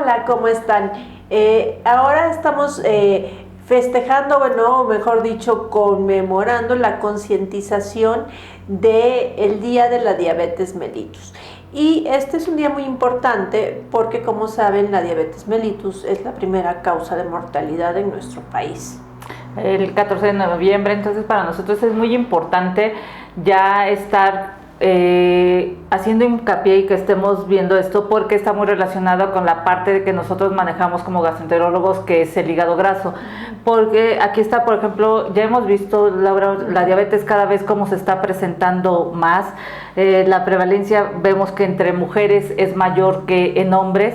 Hola, ¿cómo están? Ahora estamos festejando, bueno, o mejor dicho, conmemorando la concientización del Día de la Diabetes mellitus. Y este es un día muy importante porque, como saben, la diabetes mellitus es la primera causa de mortalidad en nuestro país. El 14 de noviembre, entonces para nosotros es muy importante ya estar haciendo hincapié y que estemos viendo esto porque está muy relacionado con la parte de que nosotros manejamos como gastroenterólogos, que es el hígado graso. Porque aquí está, por ejemplo, ya hemos visto, Laura, la diabetes cada vez como se está presentando más. La prevalencia vemos que entre mujeres es mayor que en hombres,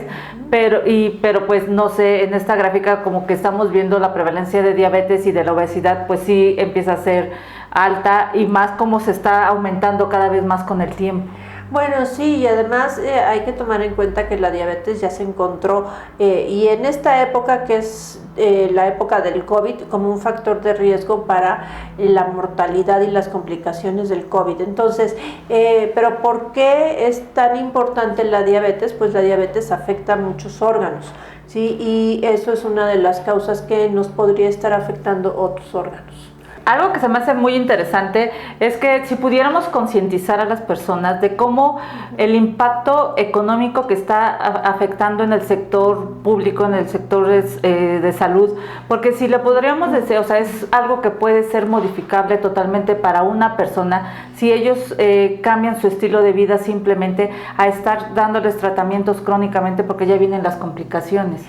pero pues no sé, en esta gráfica como que estamos viendo la prevalencia de diabetes y de la obesidad, pues sí empieza a ser alta y más como se está aumentando cada vez más con el tiempo. Bueno, sí, y además hay que tomar en cuenta que la diabetes ya se encontró y en esta época que es la época del COVID como un factor de riesgo para la mortalidad y las complicaciones del COVID. Entonces, pero ¿por qué es tan importante la diabetes? Pues la diabetes afecta a muchos órganos, ¿sí? Y eso es una de las causas que nos podría estar afectando otros órganos. Algo que se me hace muy interesante es que si pudiéramos concientizar a las personas de cómo el impacto económico que está afectando en el sector público, en el sector de salud, porque si le podríamos decir, o sea, es algo que puede ser modificable totalmente para una persona, si ellos cambian su estilo de vida simplemente a estar dándoles tratamientos crónicamente porque ya vienen las complicaciones.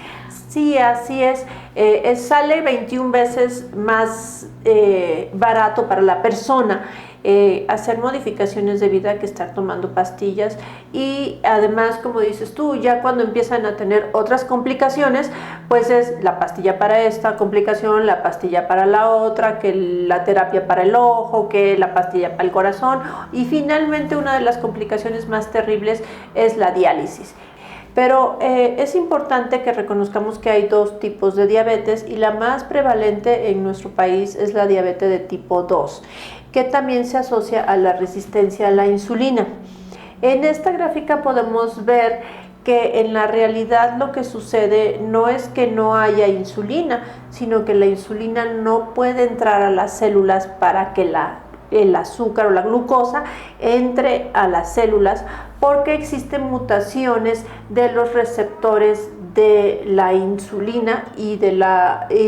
Sí, así es. Sale 21 veces más barato para la persona hacer modificaciones de vida que estar tomando pastillas, y además, como dices tú, ya cuando empiezan a tener otras complicaciones, pues es la pastilla para esta complicación, la pastilla para la otra, que la terapia para el ojo, que la pastilla para el corazón, y finalmente una de las complicaciones más terribles es la diálisis. Pero es importante que reconozcamos que hay dos tipos de diabetes y la más prevalente en nuestro país es la diabetes de tipo 2, que también se asocia a la resistencia a la insulina. En esta gráfica podemos ver que en la realidad lo que sucede no es que no haya insulina, sino que la insulina no puede entrar a las células para que el azúcar o la glucosa entre a las células, porque existen mutaciones de los receptores de la insulina y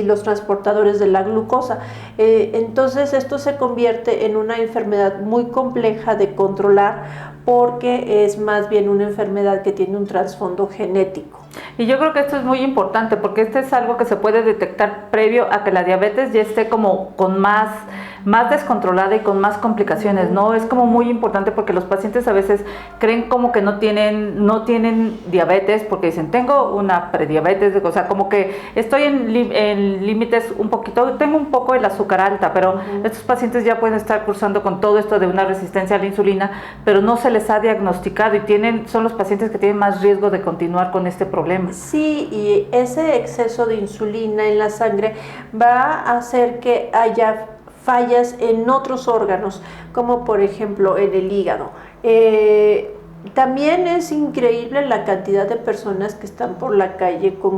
los transportadores de la glucosa. Entonces esto se convierte en una enfermedad muy compleja de controlar, porque es más bien una enfermedad que tiene un trasfondo genético. Y yo creo que esto es muy importante porque este es algo que se puede detectar previo a que la diabetes ya esté como con más descontrolada y con más complicaciones, ¿no? Es como muy importante porque los pacientes a veces creen como que no tienen diabetes porque dicen, tengo una prediabetes, o sea, como que estoy en límites un poquito, tengo un poco el azúcar alta, pero estos pacientes ya pueden estar cursando con todo esto de una resistencia a la insulina, pero no se les ha diagnosticado y son los pacientes que tienen más riesgo de continuar con este problema. Sí, y ese exceso de insulina en la sangre va a hacer que haya fallas en otros órganos, como por ejemplo en el hígado. También es increíble la cantidad de personas que están por la calle con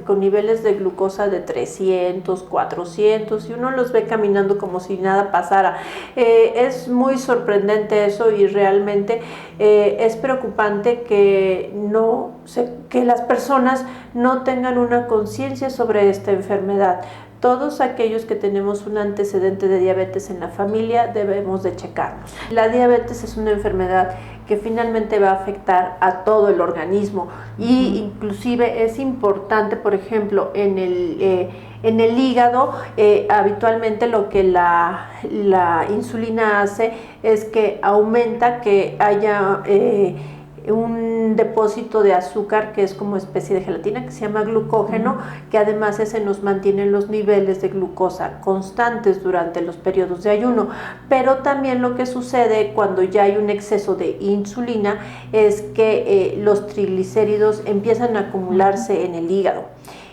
con niveles de glucosa de 300, 400, y uno los ve caminando como si nada pasara. Es muy sorprendente eso, y realmente es preocupante que las personas no tengan una conciencia sobre esta enfermedad. Todos aquellos que tenemos un antecedente de diabetes en la familia debemos de checarnos. La diabetes es una enfermedad que finalmente va a afectar a todo el organismo, y inclusive es importante, por ejemplo, en el hígado, habitualmente lo que la insulina hace es que aumenta que haya un depósito de azúcar, que es como especie de gelatina, que se llama glucógeno, que además ese nos mantiene los niveles de glucosa constantes durante los periodos de ayuno. Pero también lo que sucede cuando ya hay un exceso de insulina es que los triglicéridos empiezan a acumularse en el hígado.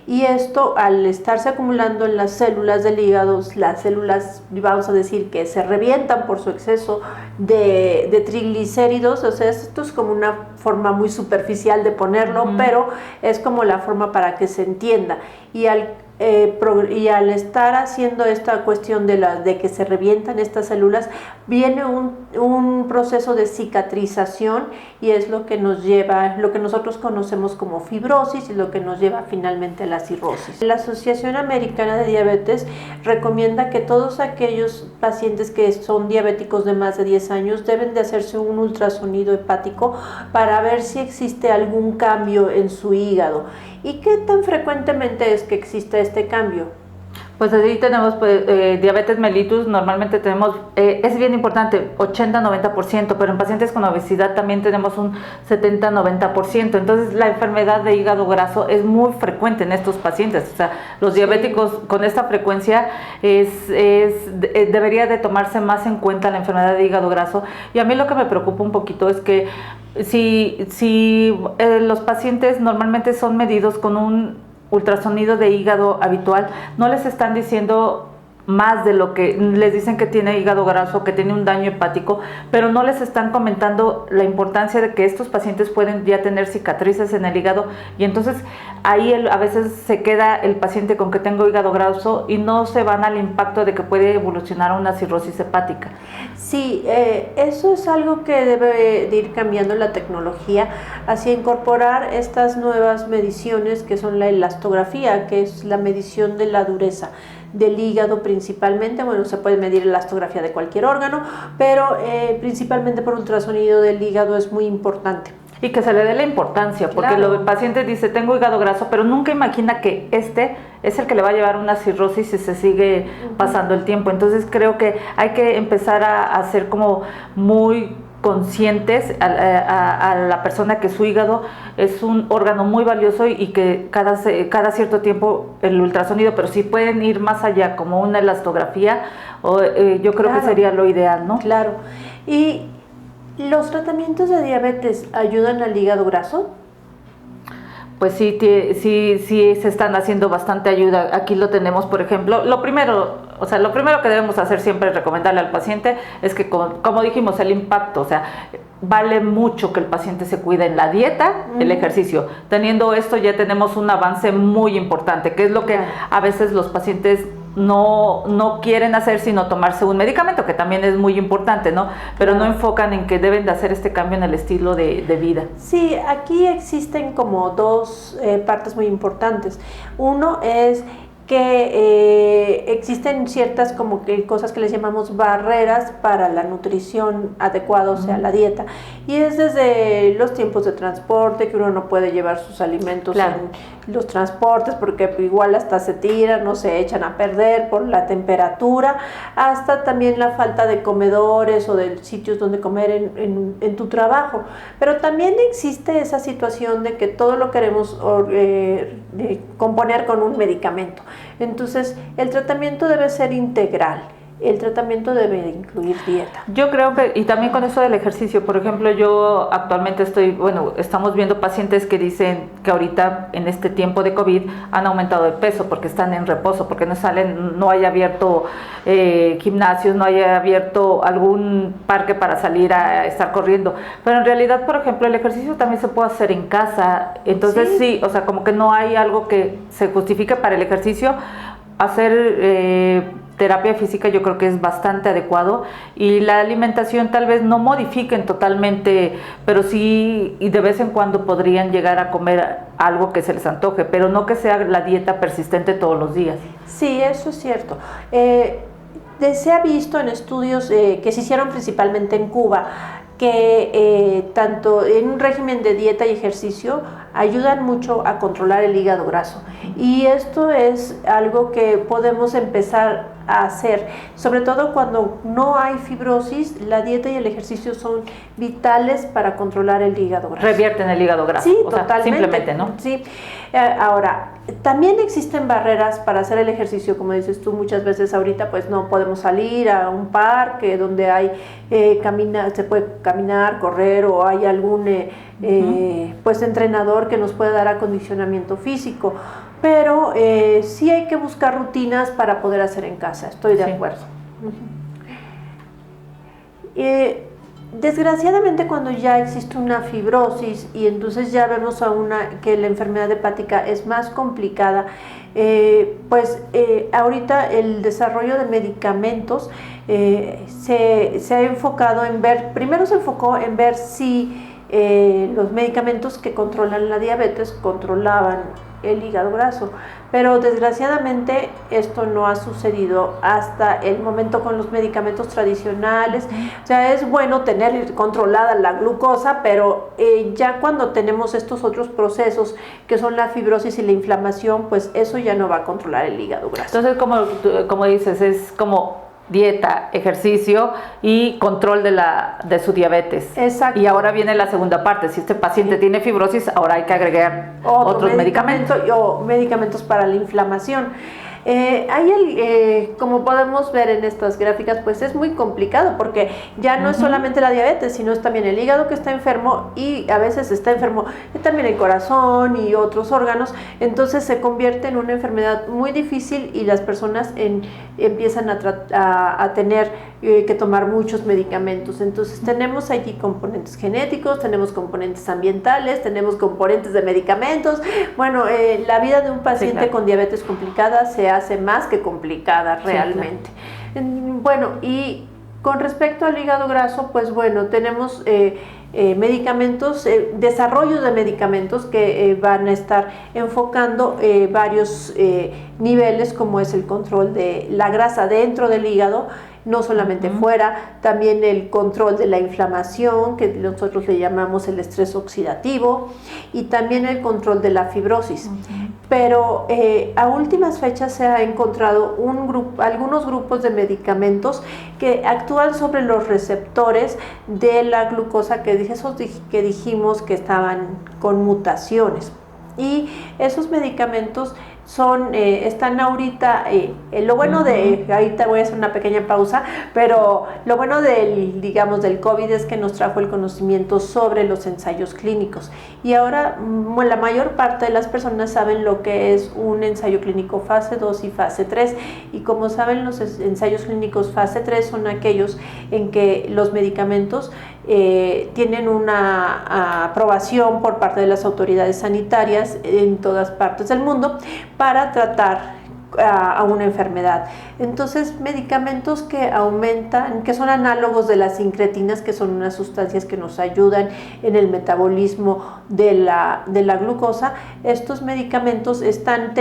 y esto al estarse acumulando en las células del hígado, las células, vamos a decir que se revientan por su exceso de triglicéridos, o sea, esto es como una forma muy superficial de ponerlo, pero es como la forma para que se entienda, y al estar haciendo esta cuestión de que se revientan estas células, viene un proceso de cicatrización, y es lo que nos lleva, lo que nosotros conocemos como fibrosis, y lo que nos lleva finalmente a la cirrosis. La Asociación Americana de Diabetes recomienda que todos aquellos pacientes que son diabéticos de más de 10 años deben de hacerse un ultrasonido hepático para ver si existe algún cambio en su hígado. ¿Y qué tan frecuentemente es que existe este cambio? Pues ahí tenemos diabetes mellitus, normalmente tenemos, es bien importante, 80-90%, pero en pacientes con obesidad también tenemos un 70-90%. Entonces la enfermedad de hígado graso es muy frecuente en estos pacientes. O sea, los diabéticos con esta frecuencia debería de tomarse más en cuenta la enfermedad de hígado graso. Y a mí lo que me preocupa un poquito es que si los pacientes normalmente son medidos con un ultrasonido de hígado habitual, no les están diciendo más de lo que les dicen, que tiene hígado graso, que tiene un daño hepático, pero no les están comentando la importancia de que estos pacientes pueden ya tener cicatrices en el hígado, y entonces ahí a veces se queda el paciente con que tengo hígado graso y no se van al impacto de que puede evolucionar a una cirrosis hepática. Sí, eso es algo que debe de ir cambiando la tecnología hacia incorporar estas nuevas mediciones que son la elastografía, que es la medición de la dureza del hígado principalmente. Bueno, se puede medir elastografía de cualquier órgano, pero principalmente por ultrasonido del hígado es muy importante. Y que se le dé la importancia, porque el paciente dice, tengo hígado graso, pero nunca imagina que este es el que le va a llevar una cirrosis si se sigue pasando el tiempo. Entonces creo que hay que empezar a ser como muy conscientes a la persona que su hígado es un órgano muy valioso, y que cada cierto tiempo el ultrasonido, pero si pueden ir más allá, como una elastografía, yo creo que sería lo ideal, ¿no? Claro. ¿Y los tratamientos de diabetes ayudan al hígado graso? Pues sí, se están haciendo bastante ayuda. Aquí lo tenemos, por ejemplo, lo primero que debemos hacer siempre es recomendarle al paciente es que, como dijimos, el impacto, o sea, vale mucho que el paciente se cuide en la dieta, el ejercicio. Teniendo esto ya tenemos un avance muy importante, que es lo que a veces los pacientes no quieren hacer, sino tomarse un medicamento, que también es muy importante, ¿no? Pero no enfocan en que deben de hacer este cambio en el estilo de vida. Sí, aquí existen como dos partes muy importantes. Uno es que existen ciertas como que cosas que les llamamos barreras para la nutrición adecuada, o sea, la dieta, y es desde los tiempos de transporte, que uno no puede llevar sus alimentos en los transportes porque igual hasta se tiran o se echan a perder por la temperatura, hasta también la falta de comedores o de sitios donde comer en tu trabajo. Pero también existe esa situación de que todo lo queremos componer con un medicamento. Entonces, el tratamiento debe ser integral. El tratamiento debe incluir dieta. Yo creo que, y también con eso del ejercicio, por ejemplo, yo actualmente estamos viendo pacientes que dicen que ahorita en este tiempo de COVID han aumentado de peso porque están en reposo, porque no hay abierto gimnasios, no hay abierto algún parque para salir a estar corriendo. Pero en realidad, por ejemplo, el ejercicio también se puede hacer en casa. Entonces sí, o sea, como que no hay algo que se justifique para el ejercicio. Hacer terapia física yo creo que es bastante adecuado, y la alimentación tal vez no modifiquen totalmente, pero sí, y de vez en cuando podrían llegar a comer algo que se les antoje, pero no que sea la dieta persistente todos los días. Sí, eso es cierto. Se ha visto en estudios que se hicieron principalmente en Cuba, que tanto en un régimen de dieta y ejercicio ayudan mucho a controlar el hígado graso, y esto es algo que podemos empezar a hacer, sobre todo cuando no hay fibrosis. La dieta y el ejercicio son vitales para controlar el hígado graso. Revierten el hígado graso. Sí, totalmente. Simplemente, ¿no? Sí. Ahora, también existen barreras para hacer el ejercicio, como dices tú, muchas veces ahorita pues no podemos salir a un parque donde hay se puede caminar, correr, o hay algún pues entrenador que nos pueda dar acondicionamiento físico. pero sí hay que buscar rutinas para poder hacer en casa, estoy de acuerdo. Desgraciadamente, cuando ya existe una fibrosis y entonces ya vemos que la enfermedad hepática es más complicada, ahorita el desarrollo de medicamentos se ha enfocado en ver, primero se enfocó en ver si los medicamentos que controlan la diabetes controlaban el hígado graso, pero desgraciadamente esto no ha sucedido hasta el momento con los medicamentos tradicionales. O sea, es bueno tener controlada la glucosa, pero ya cuando tenemos estos otros procesos que son la fibrosis y la inflamación, pues eso ya no va a controlar el hígado graso. Entonces, como dices, es como dieta, ejercicio y control de su diabetes. Exacto. Y ahora viene la segunda parte. Si este paciente tiene fibrosis, ahora hay que agregar otros medicamentos. O medicamentos para la inflamación. Como podemos ver en estas gráficas, pues es muy complicado porque ya no es solamente la diabetes, sino es también el hígado que está enfermo y a veces está enfermo también el corazón y otros órganos. Entonces se convierte en una enfermedad muy difícil y las personas empiezan a tener que tomar muchos medicamentos. Entonces tenemos allí componentes genéticos, tenemos componentes ambientales, tenemos componentes de medicamentos. Bueno, la vida de un paciente con diabetes complicada se hace más que complicada realmente. Bueno, y con respecto al hígado graso, pues bueno, tenemos medicamentos, desarrollos de medicamentos que van a estar enfocando varios niveles, como es el control de la grasa dentro del hígado, no solamente fuera, también el control de la inflamación, que nosotros le llamamos el estrés oxidativo, y también el control de la fibrosis. Pero a últimas fechas se ha encontrado algunos grupos de medicamentos que actúan sobre los receptores de la glucosa, que dijimos que estaban con mutaciones. Y esos medicamentos están ahorita, lo bueno ahorita voy a hacer una pequeña pausa, pero lo bueno del COVID es que nos trajo el conocimiento sobre los ensayos clínicos. Y ahora la mayor parte de las personas saben lo que es un ensayo clínico fase 2 y fase 3. Y como saben, los ensayos clínicos fase 3 son aquellos en que los medicamentos tienen una aprobación por parte de las autoridades sanitarias en todas partes del mundo para tratar a una enfermedad. Entonces, medicamentos que aumentan, que son análogos de las incretinas, que son unas sustancias que nos ayudan en el metabolismo de la glucosa. Estos medicamentos están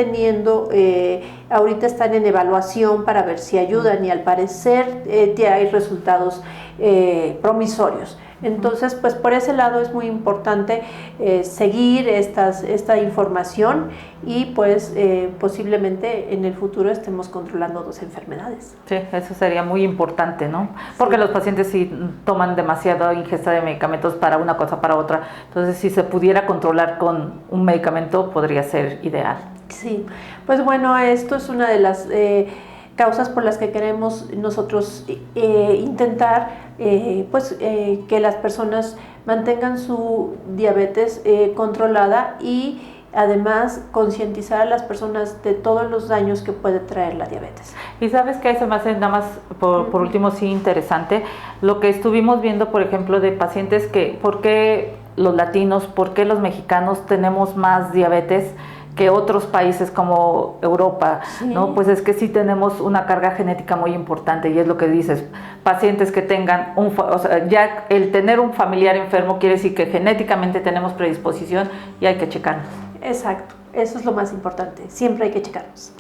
ahorita están en evaluación para ver si ayudan, y al parecer hay resultados promisorios. Entonces, pues por ese lado es muy importante seguir esta información y pues posiblemente en el futuro estemos controlando 2 enfermedades. Sí, eso sería muy importante, ¿no? Porque los pacientes sí toman demasiada ingesta de medicamentos para una cosa, para otra. Entonces, si se pudiera controlar con un medicamento, podría ser ideal. Sí, pues bueno, esto es una de las causas por las que queremos nosotros intentar que las personas mantengan su diabetes controlada, y además concientizar a las personas de todos los daños que puede traer la diabetes. Y sabes que eso me hace nada más, por último, sí, interesante, lo que estuvimos viendo, por ejemplo, de pacientes ¿por qué los latinos, por qué los mexicanos tenemos más diabetes que otros países como Europa, ¿no? Pues es que sí tenemos una carga genética muy importante, y es lo que dices, pacientes que tengan ya el tener un familiar enfermo quiere decir que genéticamente tenemos predisposición y hay que checarnos. Exacto, eso es lo más importante, siempre hay que checarnos.